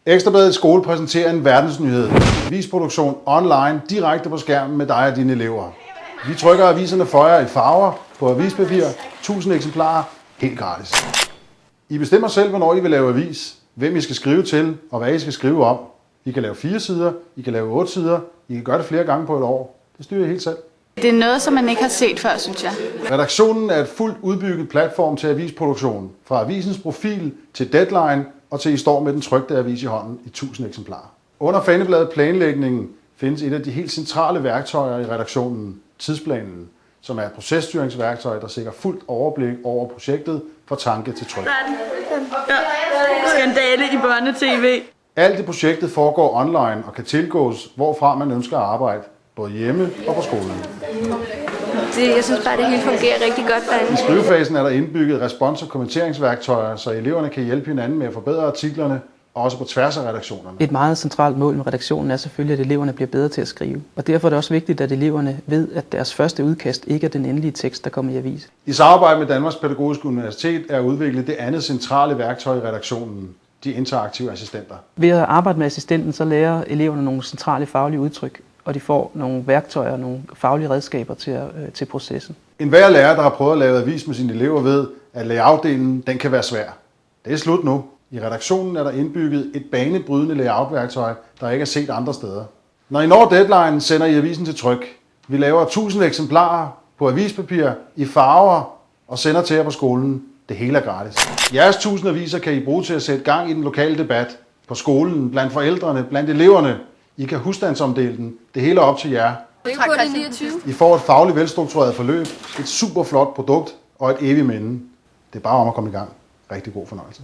Ekstra Bladet Skole præsenterer en verdensnyhed. Avisproduktion online direkte på skærmen med dig og dine elever. Vi trykker aviserne for jer i farver på avispapir, 1000 eksemplarer, helt gratis. I bestemmer selv, hvornår I vil lave avis, hvem I skal skrive til og hvad I skal skrive om. I kan lave 4 sider, I kan lave 8 sider, I kan gøre det flere gange på et år. Det styrer I helt selv. Det er noget, som man ikke har set før, synes jeg. Redaktionen er et fuldt udbygget platform til avisproduktion. Fra avisens profil til deadline og til I står med den trykte avis i hånden i 1000 eksemplarer. Under Fanebladet Planlægningen findes et af de helt centrale værktøjer i redaktionen, tidsplanen, som er et processtyringsværktøj, der sikrer fuldt overblik over projektet fra tanke til tryk. Skandale i børnetv. Alt i projektet foregår online og kan tilgås, hvorfra man ønsker at arbejde, både hjemme og på skolen. Jeg synes bare, det hele fungerer rigtig godt derinde. I skrivefasen er der indbygget respons- og kommenteringsværktøjer, så eleverne kan hjælpe hinanden med at forbedre artiklerne, også på tværs af redaktionerne. Et meget centralt mål med redaktionen er selvfølgelig, at eleverne bliver bedre til at skrive. Og derfor er det også vigtigt, at eleverne ved, at deres første udkast ikke er den endelige tekst, der kommer i avis. I samarbejde med Danmarks Pædagogiske Universitet er udviklet det andet centrale værktøj i redaktionen, de interaktive assistenter. Ved at arbejde med assistenten, så lærer eleverne nogle centrale faglige udtryk, og de får nogle værktøjer og nogle faglige redskaber til processen. En hver lærer, der har prøvet at lave avis med sine elever, ved, at layoutdelen den kan være svær. Det er slut nu. I redaktionen er der indbygget et banebrydende layoutværktøj, der ikke er set andre steder. Når I når deadline, sender I avisen til tryk. Vi laver 1000 eksemplarer på avispapir i farver og sender til jer på skolen. Det hele er gratis. Jeres 1000 aviser kan I bruge til at sætte gang i den lokale debat. På skolen, blandt forældrene, blandt eleverne. I kan husstandsomdele den. Det hele er op til jer. I får et fagligt velstruktureret forløb, et super flot produkt og et evigt minde. Det er bare om at komme i gang. Rigtig god fornøjelse.